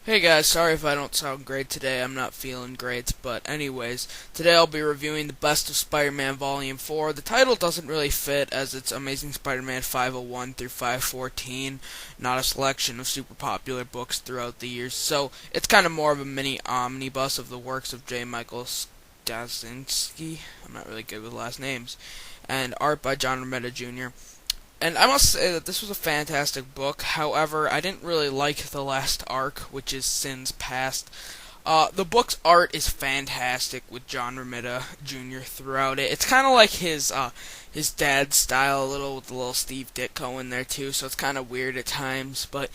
Hey guys, sorry if I don't sound great today. I'm not feeling great, but anyways, today I'll be reviewing the Best of Spider-Man Volume 4. The title doesn't really fit as it's Amazing Spider-Man 501 through 514, not a selection of super popular books throughout the years. So, it's kind of more of a mini omnibus of the works of J. Michael Straczynski. I'm not really good with last names. And art by John Romita Jr. And I must say that this was a fantastic book. However, I didn't really like the last arc, which is Sins Past. The book's art is fantastic with John Romita Jr. throughout it. It's kind of like his dad's style, with a little Steve Ditko in there too. So it's kind of weird at times, but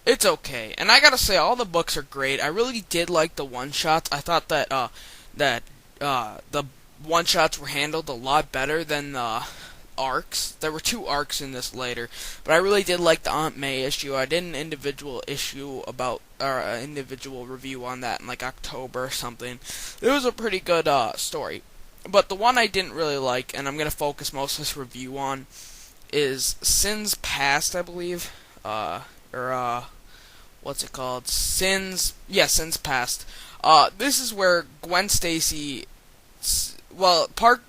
it's okay. And I gotta say, all the books are great. I really did like the one shots. I thought that the one shots were handled a lot better than the arcs. There were two arcs in this later, but I really did like the Aunt May issue. I did an individual issue about, or an individual review on that in like October or something. It was a pretty good story. But the one I didn't really like, and I'm going to focus most of this review on, is Sins Past, I believe. What's it called? Sins Past. This is where Gwen Stacy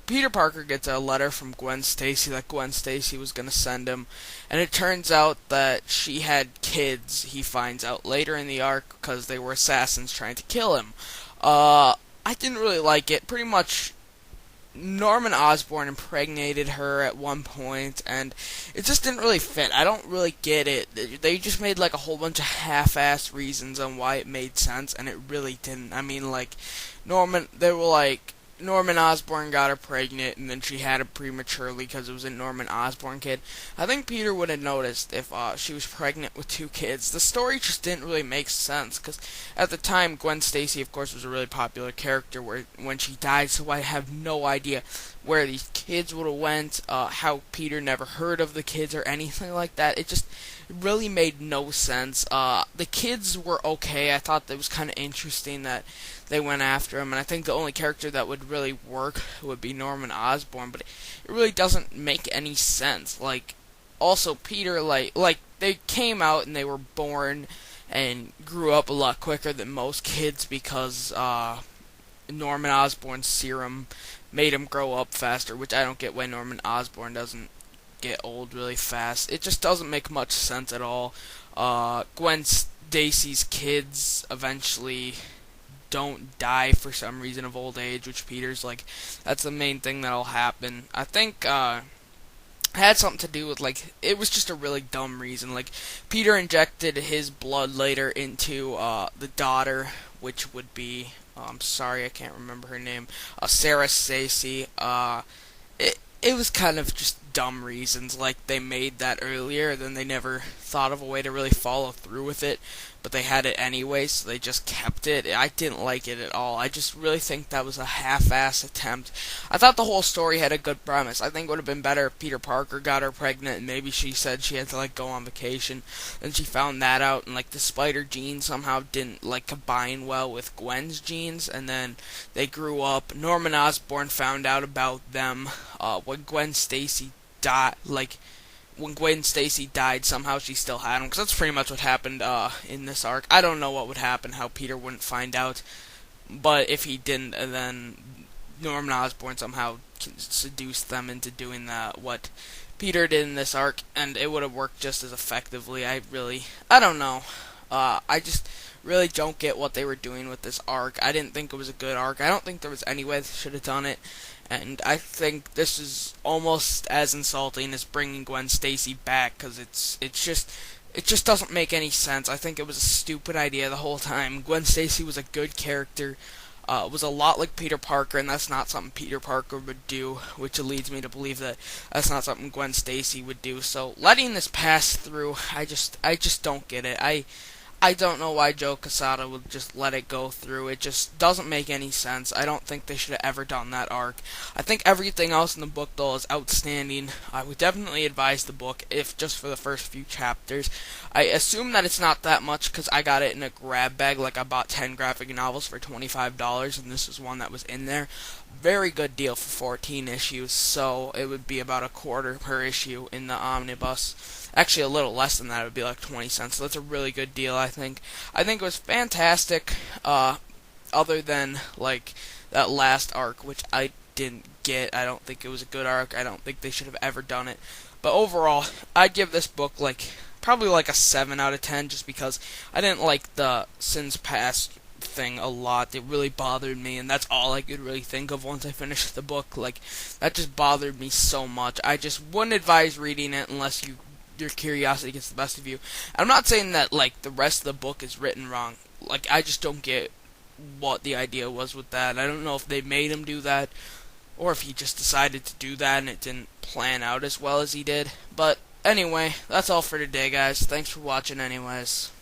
Peter Parker gets a letter from Gwen Stacy that Gwen Stacy was going to send him, and it turns out that she had kids. He finds out later in the arc because they were assassins trying to kill him. I didn't really like it. Pretty much, Norman Osborn impregnated her at one point, and it just didn't really fit. I don't really get it. They just made like a whole bunch of half-assed reasons on why it made sense, and it really didn't. I mean, like, they were like, Norman Osborn got her pregnant, and then she had it prematurely because it was a Norman Osborn kid. I think Peter would have noticed if she was pregnant with two kids. The story just didn't really make sense, because at the time, Gwen Stacy, of course, was a really popular character when she died, so I have no idea where these kids would have went, how Peter never heard of the kids or anything like that. It really made no sense. The kids were okay. I thought that was kind of interesting that they went after him, and I think the only character that would really work would be Norman Osborn, but it really doesn't make any sense. Like, also Peter, like they came out and they were born and grew up a lot quicker than most kids because Norman Osborn's serum made him grow up faster, which I don't get why Norman Osborn doesn't get old really fast. It just doesn't make much sense at all. Gwen Stacy's kids eventually don't die for some reason of old age, which Peter's like, that's the main thing that'll happen. I think it had something to do with, like, it was just a really dumb reason. Like, Peter injected his blood later into the daughter, which would be, I'm sorry, I can't remember her name, Sarah Stacy. It was kind of just dumb reasons, like they made that earlier, then they never thought of a way to really follow through with it, but they had it anyway, so they just kept it. I didn't like it at all. I just really think that was a half-ass attempt. I thought the whole story had a good premise. I think it would have been better if Peter Parker got her pregnant and maybe she said she had to like go on vacation, and she found that out, and like the spider gene somehow didn't like combine well with Gwen's genes, and then they grew up. Norman Osborn found out about them when Gwen Stacy died. Like, when Gwen Stacy died, somehow she still had him, because that's pretty much what happened in this arc. I don't know what would happen, how Peter wouldn't find out, but if he didn't, then Norman Osborn somehow seduced them into doing what Peter did in this arc, and it would have worked just as effectively. I don't know. I just really don't get what they were doing with this arc. I didn't think it was a good arc. I don't think there was any way they should have done it. And I think this is almost as insulting as bringing Gwen Stacy back, because it just doesn't make any sense. I think it was a stupid idea the whole time. Gwen Stacy was a good character, was a lot like Peter Parker, and that's not something Peter Parker would do, which leads me to believe that that's not something Gwen Stacy would do. So letting this pass through, I just don't get it. I don't know why Joe Quesada would just let it go through. It just doesn't make any sense. I don't think they should have ever done that arc. I think everything else in the book, though, is outstanding. I would definitely advise the book, if just for the first few chapters. I assume that it's not that much because I got it in a grab bag. Like, I bought 10 graphic novels for $25, and this was one that was in there. Very good deal for 14 issues, so it would be about a quarter per issue in the omnibus. Actually, a little less than that, it would be like 20 cents. So that's a really good deal, I think. I think it was fantastic. Other than like that last arc, which I didn't get. I don't think it was a good arc. I don't think they should have ever done it. But overall, I'd give this book like probably like a 7 out of 10, just because I didn't like the Sins Past thing a lot. It really bothered me, and that's all I could really think of once I finished the book. Like, that just bothered me so much. I just wouldn't advise reading it unless your curiosity gets the best of you. I'm not saying that like the rest of the book is written wrong. Like, I just don't get what the idea was with that. I don't know if they made him do that, or if he just decided to do that and it didn't plan out as well as he did. But anyway, that's all for today, guys. Thanks for watching anyways.